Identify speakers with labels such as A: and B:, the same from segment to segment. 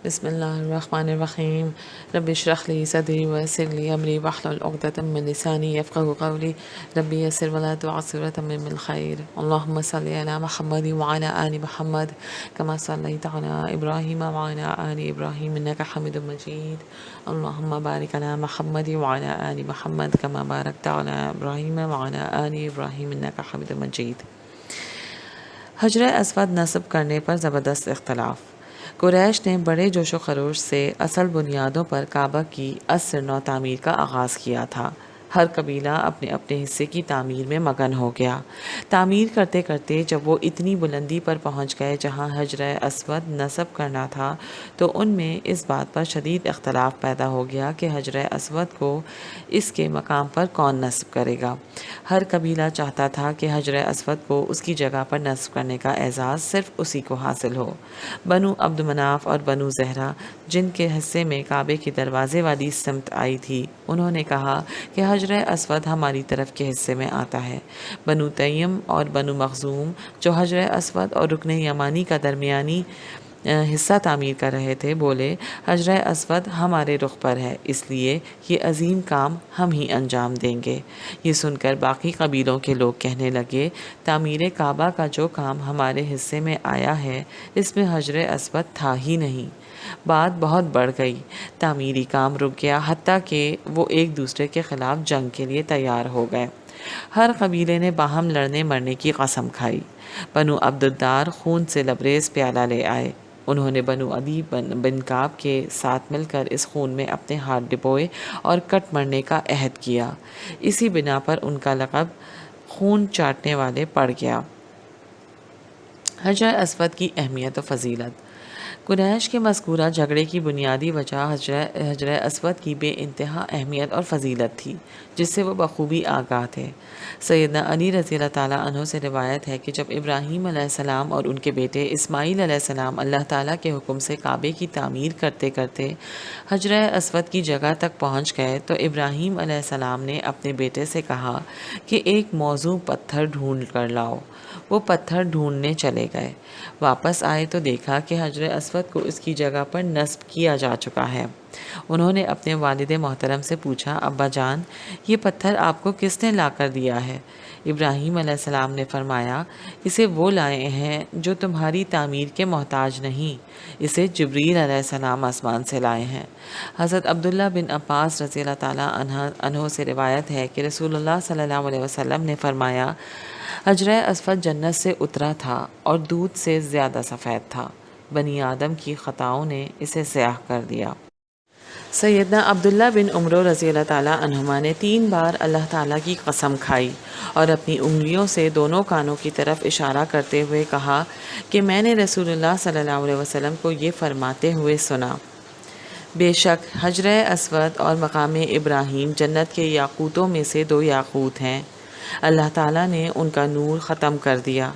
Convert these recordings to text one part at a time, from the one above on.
A: بسم اللہ الرحمن الرحیم رب اشرح لی صدری ویسر لی امری واحلل عقدۃ من لسانی یفقهوا قولی رب یسر ولا تعسر وتمم الخیر اللهم صل علی محمد وعلى آل محمد كما صلیت علی ابراہیم وعلى آل ابراہیم انک حمید مجید اللهم بارک علی محمد وعلى آل محمد كما بارکت علی ابراہیم وعلى آل ابراہیم انک حمید مجید۔ حجر اسود نصب کرنے پر زبردست اختلاف۔ قریش نے بڑے جوش و خروش سے اصل بنیادوں پر کعبہ کی عصر نو تعمیر کا آغاز کیا تھا۔ ہر قبیلہ اپنے اپنے حصے کی تعمیر میں مگن ہو گیا۔ تعمیر کرتے کرتے جب وہ اتنی بلندی پر پہنچ گئے جہاں حجر اسود نصب کرنا تھا تو ان میں اس بات پر شدید اختلاف پیدا ہو گیا کہ حجر اسود کو اس کے مقام پر کون نصب کرے گا۔ ہر قبیلہ چاہتا تھا کہ حجر اسود کو اس کی جگہ پر نصب کرنے کا اعزاز صرف اسی کو حاصل ہو۔ بنو عبد مناف اور بنو زہرہ جن کے حصے میں کعبے کے دروازے والی سمت آئی تھی، انہوں نے کہا کہ حجر اسود ہماری طرف کے حصے میں آتا ہے۔ بنو تیم اور بنو مخزوم جو حجر اسود اور رکن یمانی کا درمیانی حصہ تعمیر کر رہے تھے بولے حجر اسود ہمارے رخ پر ہے، اس لیے یہ عظیم کام ہم ہی انجام دیں گے۔ یہ سن کر باقی قبیلوں کے لوگ کہنے لگے تعمیر کعبہ کا جو کام ہمارے حصے میں آیا ہے اس میں حجر اسود تھا ہی نہیں۔ بات بہت بڑھ گئی، تعمیری کام رک گیا، حتیٰ کہ وہ ایک دوسرے کے خلاف جنگ کے لیے تیار ہو گئے۔ ہر قبیلے نے باہم لڑنے مرنے کی قسم کھائی۔ بنو عبد الدار خون سے لبریز پیالہ لے آئے۔ انہوں نے بنو عدی بن کعب کے ساتھ مل کر اس خون میں اپنے ہاتھ ڈبوئے اور کٹ مرنے کا عہد کیا۔ اسی بنا پر ان کا لقب خون چاٹنے والے پڑ گیا۔ حجر اسود کی اہمیت و فضیلت۔ قریش کے مذکورہ جھگڑے کی بنیادی وجہ حجر اسود کی بے انتہا اہمیت اور فضیلت تھی، جس سے وہ بخوبی آگاہ تھے۔ سیدنا علی رضی اللہ تعالیٰ عنہ سے روایت ہے کہ جب ابراہیم علیہ السلام اور ان کے بیٹے اسماعیل علیہ السلام اللہ تعالیٰ کے حکم سے کعبے کی تعمیر کرتے کرتے حجر اسود کی جگہ تک پہنچ گئے تو ابراہیم علیہ السلام نے اپنے بیٹے سے کہا کہ ایک موزوں پتھر ڈھونڈ کر لاؤ۔ وہ پتھر ڈھونڈنے چلے گئے، واپس آئے تو دیکھا کہ حجر اسود کو اس کی جگہ پر نصب کیا جا چکا ہے۔ انہوں نے اپنے والد محترم سے پوچھا ابا جان یہ پتھر آپ کو کس نے لا کر دیا ہے؟ ابراہیم علیہ السلام نے فرمایا اسے وہ لائے ہیں جو تمہاری تعمیر کے محتاج نہیں، اسے جبریل علیہ السلام آسمان سے لائے ہیں۔ حضرت عبداللہ بن عباس رضی اللہ تعالیٰ عنہ سے روایت ہے کہ رسول اللہ صلی اللہ علیہ وسلم نے فرمایا حجر اسود جنت سے اترا تھا اور دودھ سے زیادہ سفید تھا، بنی آدم کی خطاؤں نے اسے سیاہ کر دیا۔ سیدنا عبداللہ بن عمر رضی اللہ تعالیٰ عنہما نے 3 بار اللہ تعالیٰ کی قسم کھائی اور اپنی انگلیوں سے دونوں کانوں کی طرف اشارہ کرتے ہوئے کہا کہ میں نے رسول اللہ صلی اللہ علیہ وسلم کو یہ فرماتے ہوئے سنا بے شک حجر اسود اور مقام ابراہیم جنت کے یاقوتوں میں سے 2 یاقوت ہیں، اللہ تعالیٰ نے ان کا نور ختم کر دیا۔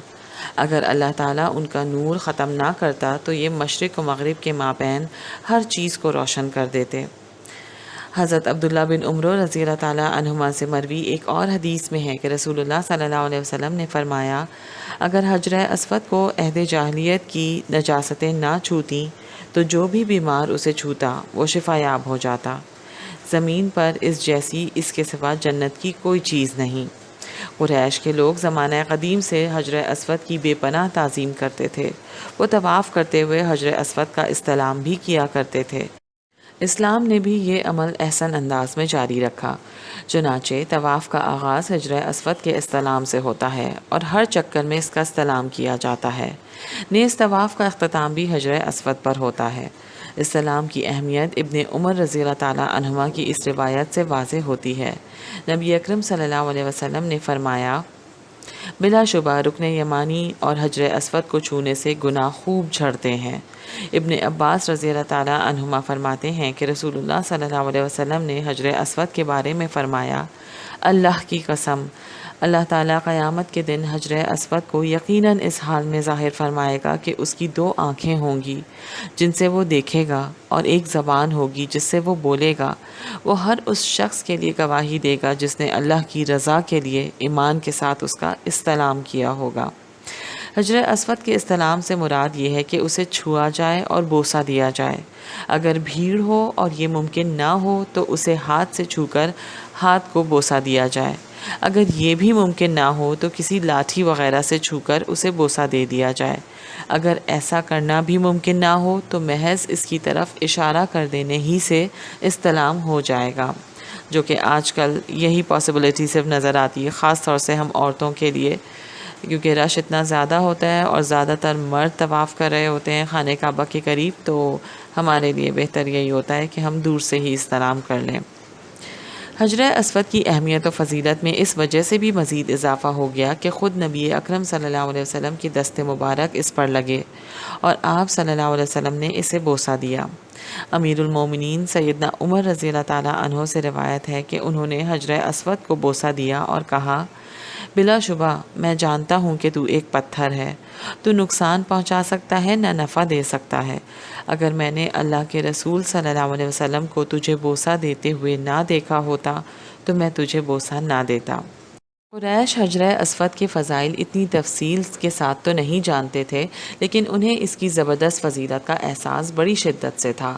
A: اگر اللہ تعالیٰ ان کا نور ختم نہ کرتا تو یہ مشرق و مغرب کے مابین ہر چیز کو روشن کر دیتے۔ حضرت عبداللہ بن عمر رضی اللہ تعالیٰ عنہما سے مروی ایک اور حدیث میں ہے کہ رسول اللہ صلی اللہ علیہ وسلم نے فرمایا اگر حجر اسود کو عہد جاہلیت کی نجاستیں نہ چھوتیں تو جو بھی بیمار اسے چھوتا وہ شفا یاب ہو جاتا۔ زمین پر اس جیسی اس کے سوا جنت کی کوئی چیز نہیں۔ قریش کے لوگ زمانہ قدیم سے حجر اسود کی بے پناہ تعظیم کرتے تھے۔ وہ طواف کرتے ہوئے حجر اسود کا استلام بھی کیا کرتے تھے۔ اسلام نے بھی یہ عمل احسن انداز میں جاری رکھا، چنانچہ طواف کا آغاز حجر اسود کے استلام سے ہوتا ہے اور ہر چکر میں اس کا استلام کیا جاتا ہے۔ نیز طواف کا اختتام بھی حجر اسود پر ہوتا ہے۔ استلام کی اہمیت ابن عمر رضی اللہ تعالیٰ عنہما کی اس روایت سے واضح ہوتی ہے۔ نبی اکرم صلی اللہ علیہ وسلم نے فرمایا بلا شبہ رکن یمانی اور حجر اسود کو چھونے سے گناہ خوب جھڑتے ہیں۔ ابن عباس رضی اللہ تعالیٰ عنہما فرماتے ہیں کہ رسول اللہ صلی اللہ علیہ وسلم نے حجر اسود کے بارے میں فرمایا اللہ کی قسم اللہ تعالیٰ قیامت کے دن حجر اسود کو یقیناً اس حال میں ظاہر فرمائے گا کہ اس کی 2 آنکھیں ہوں گی جن سے وہ دیکھے گا اور ایک زبان ہوگی جس سے وہ بولے گا۔ وہ ہر اس شخص کے لیے گواہی دے گا جس نے اللہ کی رضا کے لیے ایمان کے ساتھ اس کا استلام کیا ہوگا۔ حجر اسود کے استلام سے مراد یہ ہے کہ اسے چھوا جائے اور بوسہ دیا جائے۔ اگر بھیڑ ہو اور یہ ممکن نہ ہو تو اسے ہاتھ سے چھو کر ہاتھ کو بوسہ دیا جائے۔ اگر یہ بھی ممکن نہ ہو تو کسی لاٹھی وغیرہ سے چھو کر اسے بوسہ دے دیا جائے۔ اگر ایسا کرنا بھی ممکن نہ ہو تو محض اس کی طرف اشارہ کر دینے ہی سے استلام ہو جائے گا، جو کہ آج کل یہی پاسبلٹی صرف نظر آتی ہے، خاص طور سے ہم عورتوں کے لیے، کیونکہ رش اتنا زیادہ ہوتا ہے اور زیادہ تر مرد طواف کر رہے ہوتے ہیں خانہ کعبہ کے قریب، تو ہمارے لیے بہتر یہی ہوتا ہے کہ ہم دور سے ہی استلام کر لیں۔ حجر اسود کی اہمیت و فضیلت میں اس وجہ سے بھی مزید اضافہ ہو گیا کہ خود نبی اکرم صلی اللہ علیہ وسلم کی دست مبارک اس پر لگے اور آپ صلی اللہ علیہ وسلم نے اسے بوسہ دیا۔ امیر المومنین سیدنا عمر رضی اللہ تعالیٰ عنہ سے روایت ہے کہ انہوں نے حجر اسود کو بوسہ دیا اور کہا، بلا شبہ میں جانتا ہوں کہ تو ایک پتھر ہے، تو نقصان پہنچا سکتا ہے نہ نفع دے سکتا ہے۔ اگر میں نے اللہ کے رسول صلی اللہ علیہ وسلم کو تجھے بوسہ دیتے ہوئے نہ دیکھا ہوتا تو میں تجھے بوسہ نہ دیتا۔ قریش حجر اسود کے فضائل اتنی تفصیل کے ساتھ تو نہیں جانتے تھے، لیکن انہیں اس کی زبردست فضیلت کا احساس بڑی شدت سے تھا۔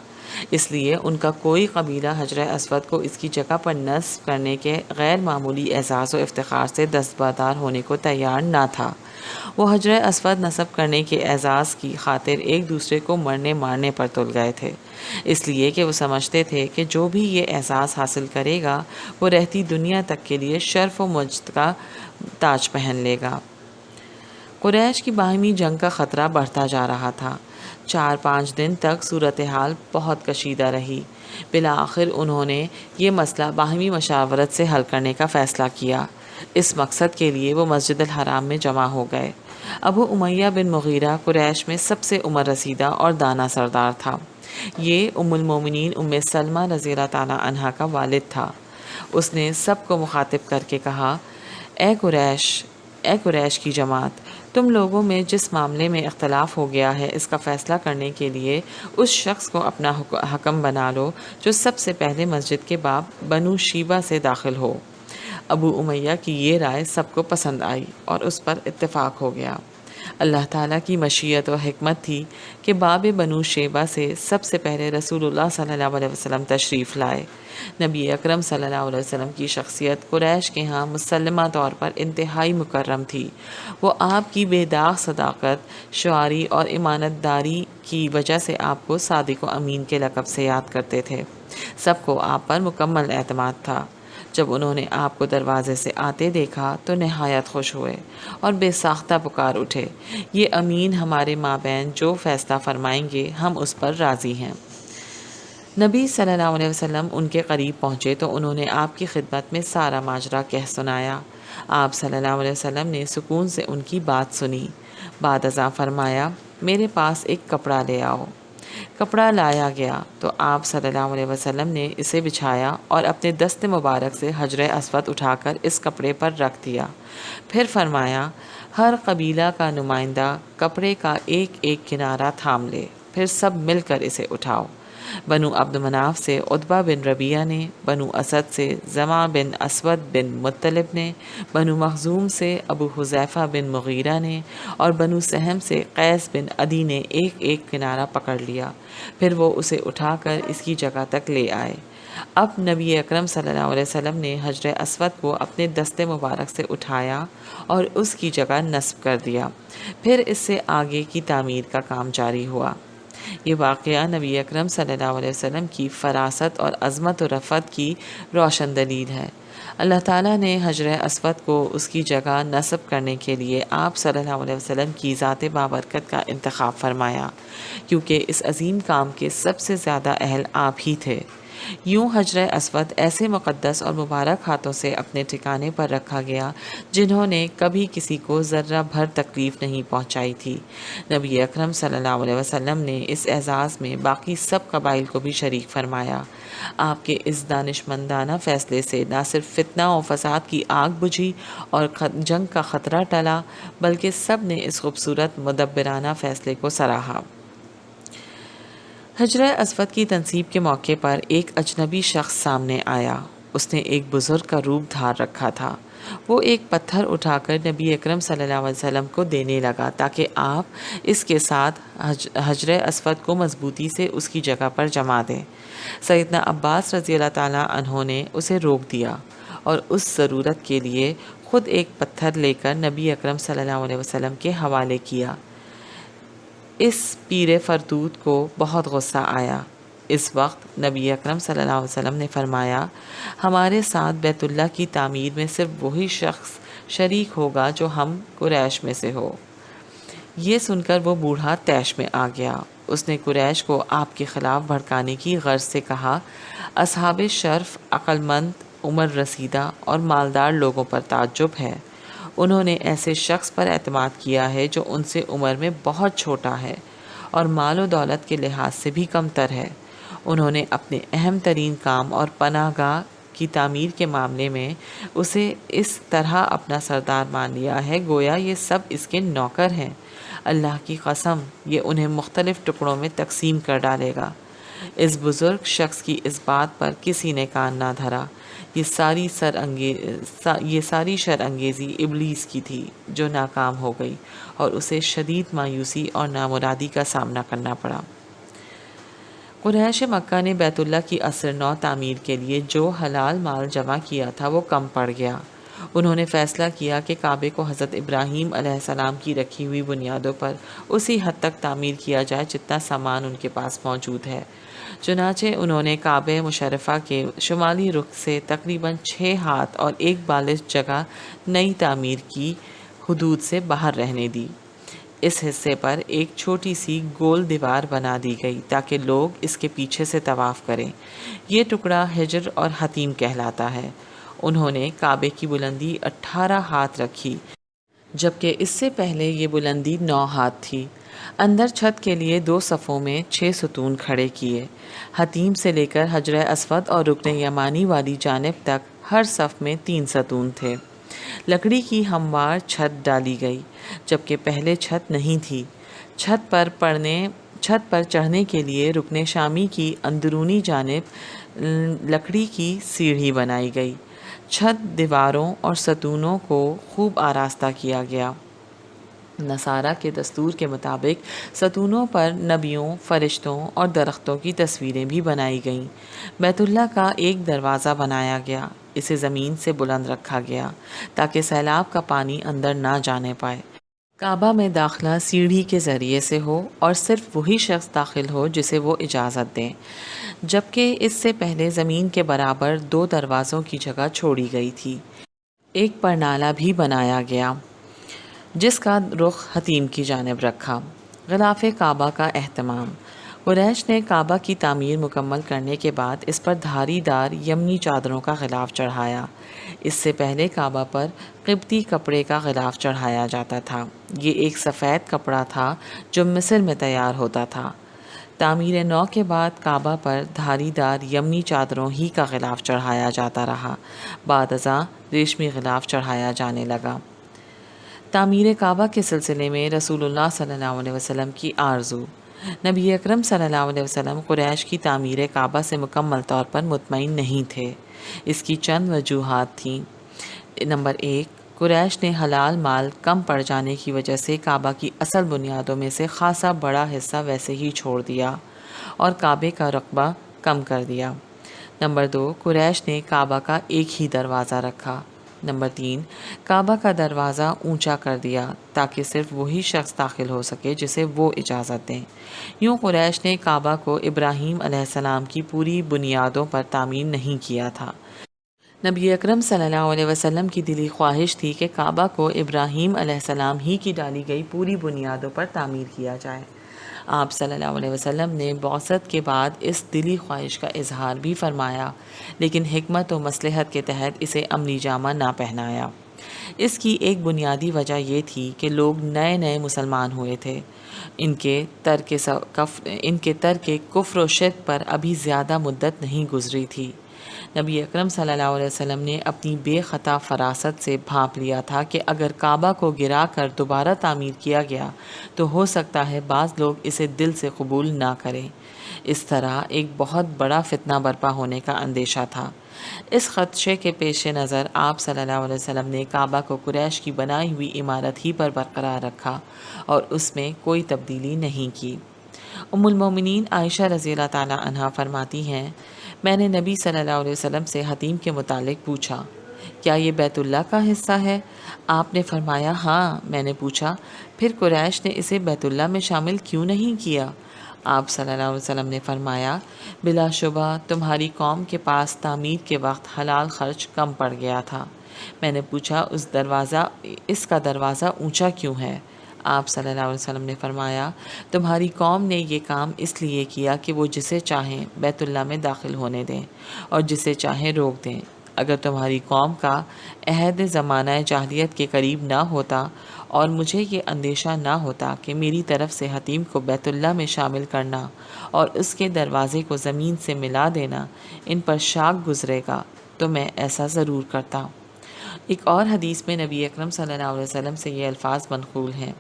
A: اس لیے ان کا کوئی قبیلہ حجر اسود کو اس کی جگہ پر نصب کرنے کے غیر معمولی اعزاز و افتخار سے دستبردار ہونے کو تیار نہ تھا۔ وہ حجر اسود نصب کرنے کے اعزاز کی خاطر ایک دوسرے کو مرنے مارنے پر تل گئے تھے، اس لیے کہ وہ سمجھتے تھے کہ جو بھی یہ اعزاز حاصل کرے گا وہ رہتی دنیا تک کے لیے شرف و مجد کا تاج پہن لے گا۔ قریش کی باہمی جنگ کا خطرہ بڑھتا جا رہا تھا۔ 4-5 دن تک صورتحال بہت کشیدہ رہی۔ بالآخر انہوں نے یہ مسئلہ باہمی مشاورت سے حل کرنے کا فیصلہ کیا۔ اس مقصد کے لیے وہ مسجد الحرام میں جمع ہو گئے۔ ابو امیہ بن مغیرہ قریش میں سب سے عمر رسیدہ اور دانا سردار تھا۔ یہ ام المومنین ام سلمہ رضی اللہ تعالیٰ عنہا کا والد تھا۔ اس نے سب کو مخاطب کر کے کہا، اے قریش کی جماعت، تم لوگوں میں جس معاملے میں اختلاف ہو گیا ہے اس کا فیصلہ کرنے کے لیے اس شخص کو اپنا حکم بنا لو جو سب سے پہلے مسجد کے باب بنو شیبہ سے داخل ہو۔ ابو امیہ کی یہ رائے سب کو پسند آئی اور اس پر اتفاق ہو گیا۔ اللہ تعالیٰ کی مشیت و حکمت تھی کہ باب بنو شیبہ سے سب سے پہلے رسول اللہ صلی اللہ علیہ وسلم تشریف لائے۔ نبی اکرم صلی اللہ علیہ وسلم کی شخصیت قریش کے ہاں مسلمہ طور پر انتہائی مکرم تھی۔ وہ آپ کی بے داغ صداقت، شعاری اور امانت داری کی وجہ سے آپ کو صادق و امین کے لقب سے یاد کرتے تھے۔ سب کو آپ پر مکمل اعتماد تھا۔ جب انہوں نے آپ کو دروازے سے آتے دیکھا تو نہایت خوش ہوئے اور بے ساختہ پکار اٹھے، یہ امین ہمارے مابین جو فیصلہ فرمائیں گے ہم اس پر راضی ہیں۔ نبی صلی اللہ علیہ وسلم ان کے قریب پہنچے تو انہوں نے آپ کی خدمت میں سارا ماجرا کہہ سنایا۔ آپ صلی اللہ علیہ وسلم نے سکون سے ان کی بات سنی، بعد ازاں فرمایا، میرے پاس ایک کپڑا لے آؤ۔ کپڑا لایا گیا تو آپ صلی اللہ علیہ وسلم نے اسے بچھایا اور اپنے دست مبارک سے حجر اسود اٹھا کر اس کپڑے پر رکھ دیا۔ پھر فرمایا، ہر قبیلہ کا نمائندہ کپڑے کا ایک ایک کنارہ تھام لے، پھر سب مل کر اسے اٹھاؤ۔ بنو عبد مناف سے عتبہ بن ربیعہ نے، بنو اسد سے زمع بن اسود بن مطلب نے، بنو مخزوم سے ابو حذیفہ بن مغیرہ نے اور بنو سہم سے قیس بن عدی نے ایک ایک کنارہ پکڑ لیا، پھر وہ اسے اٹھا کر اس کی جگہ تک لے آئے۔ اب نبی اکرم صلی اللہ علیہ وسلم نے حجر اسود کو اپنے دست مبارک سے اٹھایا اور اس کی جگہ نصب کر دیا، پھر اس سے آگے کی تعمیر کا کام جاری ہوا۔ یہ واقعہ نبی اکرم صلی اللہ علیہ وسلم کی فراست اور عظمت و رفعت کی روشن دلیل ہے۔ اللہ تعالیٰ نے حجر اسود کو اس کی جگہ نصب کرنے کے لیے آپ صلی اللہ علیہ وسلم کی ذات بابرکت کا انتخاب فرمایا، کیونکہ اس عظیم کام کے سب سے زیادہ اہل آپ ہی تھے۔ یوں حجر اسود ایسے مقدس اور مبارک ہاتھوں سے اپنے ٹھکانے پر رکھا گیا جنہوں نے کبھی کسی کو ذرہ بھر تکلیف نہیں پہنچائی تھی۔ نبی اکرم صلی اللہ علیہ وسلم نے اس اعزاز میں باقی سب قبائل کو بھی شریک فرمایا۔ آپ کے اس دانشمندانہ فیصلے سے نہ صرف فتنہ و فساد کی آگ بجھی اور جنگ کا خطرہ ٹلا، بلکہ سب نے اس خوبصورت مدبرانہ فیصلے کو سراہا۔ حجر اسود کی تنصیب کے موقع پر ایک اجنبی شخص سامنے آیا۔ اس نے ایک بزرگ کا روپ دھار رکھا تھا۔ وہ ایک پتھر اٹھا کر نبی اکرم صلی اللہ علیہ وسلم کو دینے لگا تاکہ آپ اس کے ساتھ حجر اسود کو مضبوطی سے اس کی جگہ پر جما دیں۔ سیدنا عباس رضی اللہ تعالیٰ عنہ نے اسے روک دیا اور اس ضرورت کے لیے خود ایک پتھر لے کر نبی اکرم صلی اللہ علیہ وسلم کے حوالے کیا۔ اس پیر فردود کو بہت غصہ آیا۔ اس وقت نبی اکرم صلی اللہ علیہ وسلم نے فرمایا، ہمارے ساتھ بیت اللہ کی تعمیر میں صرف وہی شخص شریک ہوگا جو ہم قریش میں سے ہو۔ یہ سن کر وہ بوڑھا طیش میں آ گیا۔ اس نے قریش کو آپ کے خلاف بھڑکانے کی غرض سے کہا، اصحاب شرف، عقل مند، عمر رسیدہ اور مالدار لوگوں پر تعجب ہے۔ انہوں نے ایسے شخص پر اعتماد کیا ہے جو ان سے عمر میں بہت چھوٹا ہے اور مال و دولت کے لحاظ سے بھی کم تر ہے۔ انہوں نے اپنے اہم ترین کام اور پناہ گاہ کی تعمیر کے معاملے میں اسے اس طرح اپنا سردار مان لیا ہے گویا یہ سب اس کے نوکر ہیں۔ اللہ کی قسم، یہ انہیں مختلف ٹکڑوں میں تقسیم کر ڈالے گا۔ اس بزرگ شخص کی اس بات پر کسی نے کان نہ دھرا۔ یہ ساری شر انگیزی ابلیس کی تھی جو ناکام ہو گئی اور اسے شدید مایوسی اور نامرادی کا سامنا کرنا پڑا۔ قریش مکہ نے بیت اللہ کی عصر نو تعمیر کے لیے جو حلال مال جمع کیا تھا وہ کم پڑ گیا۔ انہوں نے فیصلہ کیا کہ کعبے کو حضرت ابراہیم علیہ السلام کی رکھی ہوئی بنیادوں پر اسی حد تک تعمیر کیا جائے جتنا سامان ان کے پاس موجود ہے۔ چنانچہ انہوں نے کعبہ مشرفہ کے شمالی رخ سے تقریباً 6 ہاتھ اور ایک بالش جگہ نئی تعمیر کی حدود سے باہر رہنے دی۔ اس حصے پر ایک چھوٹی سی گول دیوار بنا دی گئی تاکہ لوگ اس کے پیچھے سے طواف کریں۔ یہ ٹکڑا حجر اور حتیم کہلاتا ہے۔ انہوں نے کعبے کی بلندی 18 ہاتھ رکھی جبکہ اس سے پہلے یہ بلندی 9 ہاتھ تھی۔ اندر چھت کے لیے 2 صفوں میں 6 ستون کھڑے کیے۔ حتیم سے لے کر حجر اسود اور رکن یمانی والی جانب تک ہر صف میں 3 ستون تھے۔ لکڑی کی ہموار چھت ڈالی گئی جبکہ پہلے چھت نہیں تھی۔ چھت پر چڑھنے کے لیے رکن شامی کی اندرونی جانب لکڑی کی سیڑھی بنائی گئی۔ چھت، دیواروں اور ستونوں کو خوب آراستہ کیا گیا۔ نصارہ کے دستور کے مطابق ستونوں پر نبیوں، فرشتوں اور درختوں کی تصویریں بھی بنائی گئیں۔ بیت اللہ کا ایک دروازہ بنایا گیا۔ اسے زمین سے بلند رکھا گیا تاکہ سیلاب کا پانی اندر نہ جانے پائے۔ کعبہ میں داخلہ سیڑھی کے ذریعے سے ہو اور صرف وہی شخص داخل ہو جسے وہ اجازت دیں، جبکہ اس سے پہلے زمین کے برابر 2 دروازوں کی جگہ چھوڑی گئی تھی۔ ایک پرنالہ بھی بنایا گیا جس کا رخ حتیم کی جانب رکھا۔ غلاف کعبہ کا اہتمام۔ قریش نے کعبہ کی تعمیر مکمل کرنے کے بعد اس پر دھاری دار یمنی چادروں کا غلاف چڑھایا۔ اس سے پہلے کعبہ پر قبطی کپڑے کا غلاف چڑھایا جاتا تھا۔ یہ ایک سفید کپڑا تھا جو مصر میں تیار ہوتا تھا۔ تعمیر نو کے بعد کعبہ پر دھاری دار یمنی چادروں ہی کا غلاف چڑھایا جاتا رہا۔ بعد ازاں ریشمی غلاف چڑھایا جانے لگا۔ تعمیر کعبہ کے سلسلے میں رسول اللہ صلی اللہ علیہ وسلم کی آرزو۔ نبی اکرم صلی اللہ علیہ وسلم قریش کی تعمیر کعبہ سے مکمل طور پر مطمئن نہیں تھے۔ اس کی چند وجوہات تھیں۔ نمبر 1، قریش نے حلال مال کم پڑ جانے کی وجہ سے کعبہ کی اصل بنیادوں میں سے خاصا بڑا حصہ ویسے ہی چھوڑ دیا اور کعبے کا رقبہ کم کر دیا۔ نمبر 2، قریش نے کعبہ کا ایک ہی دروازہ رکھا۔ نمبر 3، کعبہ کا دروازہ اونچا کر دیا تاکہ صرف وہی شخص داخل ہو سکے جسے وہ اجازت دیں۔ یوں قریش نے کعبہ کو ابراہیم علیہ السلام کی پوری بنیادوں پر تعمیر نہیں کیا تھا۔ نبی اکرم صلی اللہ علیہ وسلم کی دلی خواہش تھی کہ کعبہ کو ابراہیم علیہ السلام ہی کی ڈالی گئی پوری بنیادوں پر تعمیر کیا جائے۔ آپ صلی اللہ علیہ وسلم نے بعثت کے بعد اس دلی خواہش کا اظہار بھی فرمایا، لیکن حکمت و مصلحت کے تحت اسے عملی جامہ نہ پہنایا۔ اس کی ایک بنیادی وجہ یہ تھی کہ لوگ نئے مسلمان ہوئے تھے۔ ان کے ترک کفر و شرک پر ابھی زیادہ مدت نہیں گزری تھی۔ نبی اکرم صلی اللہ علیہ وسلم نے اپنی بے خطا فراست سے بھانپ لیا تھا کہ اگر کعبہ کو گرا کر دوبارہ تعمیر کیا گیا تو ہو سکتا ہے بعض لوگ اسے دل سے قبول نہ کریں۔ اس طرح ایک بہت بڑا فتنہ برپا ہونے کا اندیشہ تھا۔ اس خدشے کے پیش نظر آپ صلی اللہ علیہ وسلم نے کعبہ کو قریش کی بنائی ہوئی عمارت ہی پر برقرار رکھا اور اس میں کوئی تبدیلی نہیں کی۔ ام المومنین عائشہ رضی اللہ تعالیٰ عنہا فرماتی ہیں، میں نے نبی صلی اللہ علیہ وسلم سے حتیم کے متعلق پوچھا، کیا یہ بیت اللہ کا حصہ ہے؟ آپ نے فرمایا ہاں۔ میں نے پوچھا، پھر قریش نے اسے بیت اللہ میں شامل کیوں نہیں کیا؟ آپ صلی اللہ علیہ وسلم نے فرمایا، بلا شبہ تمہاری قوم کے پاس تعمیر کے وقت حلال خرچ کم پڑ گیا تھا۔ میں نے پوچھا، اس کا دروازہ اونچا کیوں ہے؟ آپ صلی اللہ علیہ وسلم نے فرمایا، تمہاری قوم نے یہ کام اس لیے کیا کہ وہ جسے چاہیں بیت اللہ میں داخل ہونے دیں اور جسے چاہیں روک دیں۔ اگر تمہاری قوم کا عہد زمانہ جاہلیت کے قریب نہ ہوتا اور مجھے یہ اندیشہ نہ ہوتا کہ میری طرف سے حتیم کو بیت اللہ میں شامل کرنا اور اس کے دروازے کو زمین سے ملا دینا ان پر شاق گزرے گا تو میں ایسا ضرور کرتا۔ ایک اور حدیث میں نبی اکرم صلی اللہ علیہ وسلم سے یہ الفاظ منقول ہیں،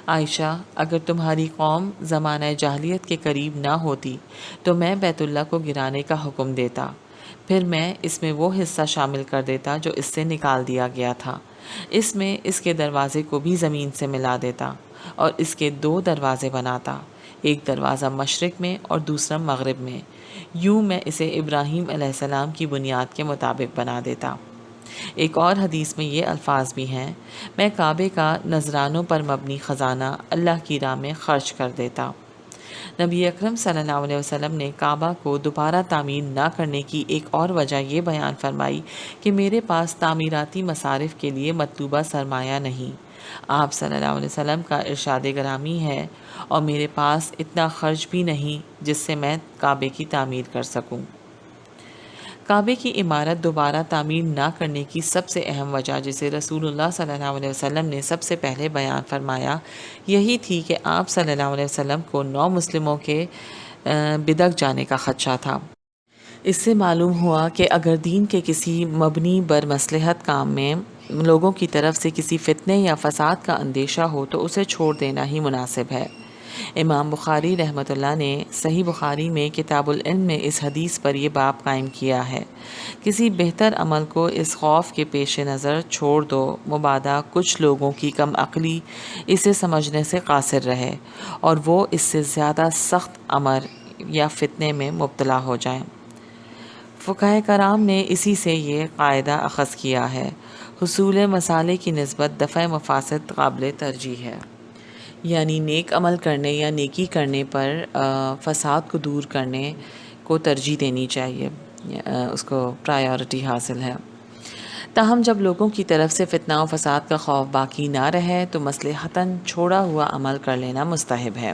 A: عائشہ، اگر تمہاری قوم زمانہ جاہلیت کے قریب نہ ہوتی تو میں بیت اللہ کو گرانے کا حکم دیتا، پھر میں اس میں وہ حصہ شامل کر دیتا جو اس سے نکال دیا گیا تھا، اس میں اس کے دروازے کو بھی زمین سے ملا دیتا اور اس کے 2 دروازے بناتا، ایک دروازہ مشرق میں اور دوسرا مغرب میں، یوں میں اسے ابراہیم علیہ السلام کی بنیاد کے مطابق بنا دیتا۔ ایک اور حدیث میں یہ الفاظ بھی ہیں، میں کعبے کا نذرانوں پر مبنی خزانہ اللہ کی راہ میں خرچ کر دیتا۔ نبی اکرم صلی اللہ علیہ وسلم نے کعبہ کو دوبارہ تعمیر نہ کرنے کی ایک اور وجہ یہ بیان فرمائی کہ میرے پاس تعمیراتی مصارف کے لیے مطلوبہ سرمایہ نہیں۔ آپ صلی اللہ علیہ وسلم کا ارشاد گرامی ہے، اور میرے پاس اتنا خرچ بھی نہیں جس سے میں کعبے کی تعمیر کر سکوں۔ کعبے کی عمارت دوبارہ تعمیر نہ کرنے کی سب سے اہم وجہ، جسے رسول اللہ صلی اللہ علیہ وسلم نے سب سے پہلے بیان فرمایا، یہی تھی کہ آپ صلی اللہ علیہ وسلم کو نو مسلموں کے بدک جانے کا خدشہ تھا۔ اس سے معلوم ہوا کہ اگر دین کے کسی مبنی بر مصلحت کام میں لوگوں کی طرف سے کسی فتنے یا فساد کا اندیشہ ہو تو اسے چھوڑ دینا ہی مناسب ہے۔ امام بخاری رحمۃ اللہ نے صحیح بخاری میں کتاب العلم میں اس حدیث پر یہ باب قائم کیا ہے، کسی بہتر عمل کو اس خوف کے پیش نظر چھوڑ دو مبادا کچھ لوگوں کی کم عقلی اسے سمجھنے سے قاصر رہے اور وہ اس سے زیادہ سخت امر یا فتنے میں مبتلا ہو جائیں۔ فقہائے کرام نے اسی سے یہ قاعدہ اخذ کیا ہے، حصول مسالے کی نسبت دفع مفاسد قابل ترجیح ہے، یعنی نیک عمل کرنے یا نیکی کرنے پر فساد کو دور کرنے کو ترجیح دینی چاہیے، اس کو پرائیورٹی حاصل ہے۔ تاہم جب لوگوں کی طرف سے فتنہ و فساد کا خوف باقی نہ رہے تو مصلحتاً چھوڑا ہوا عمل کر لینا مستحب ہے۔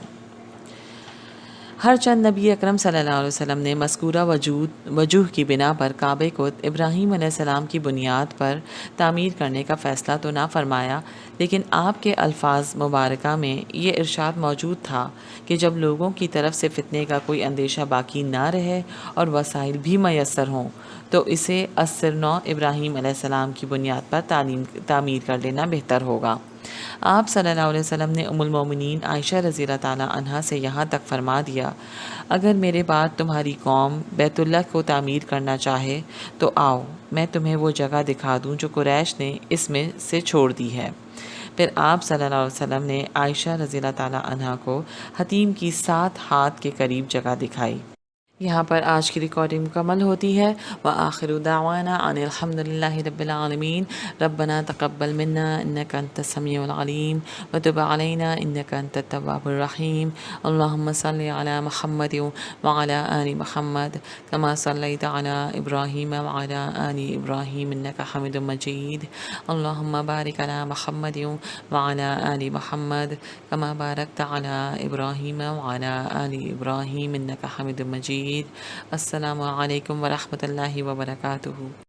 A: ہر چند نبی اکرم صلی اللہ علیہ وسلم نے مذکورہ وجوہ کی بنا پر کعبے کو ابراہیم علیہ السلام کی بنیاد پر تعمیر کرنے کا فیصلہ تو نہ فرمایا، لیکن آپ کے الفاظ مبارکہ میں یہ ارشاد موجود تھا کہ جب لوگوں کی طرف سے فتنے کا کوئی اندیشہ باقی نہ رہے اور وسائل بھی میسر ہوں تو اسے از9 ابراہیم علیہ السلام کی بنیاد پر تعمیر کر لینا بہتر ہوگا۔ آپ صلی اللہ علیہ وسلم نے ام المومنین عائشہ رضی اللہ تعالیٰ عنہا سے یہاں تک فرما دیا، اگر میرے بعد تمہاری قوم بیت اللہ کو تعمیر کرنا چاہے تو آؤ، میں تمہیں وہ جگہ دکھا دوں جو قریش نے اس میں سے چھوڑ دی ہے۔ پھر آپ صلی اللہ علیہ وسلم نے عائشہ رضی اللہ تعالیٰ عنہا کو حتیم کی 7 ہاتھ کے قریب جگہ دکھائی۔ یہاں پر آج کی ریکارڈنگ مکمل ہوتی ہے۔ وآخر دعوانا ان الحمد للہ رب العالمین۔ ربنا تقبل منا انک انت السمیع العلیم وتب علینا انک انت التواب الرحیم۔ اللہم صلی علی محمد وعلی آل محمد کما صلیت علی ابراہیم وعلی آل ابراہیم انک حمید مجید۔ اللہم بارک علی محمد وعلی آل محمد کما بارکت علی ابراہیم وعلی آل ابراہیم انک حمید مجید۔ السلام علیکم ورحمۃ اللہ وبرکاتہ۔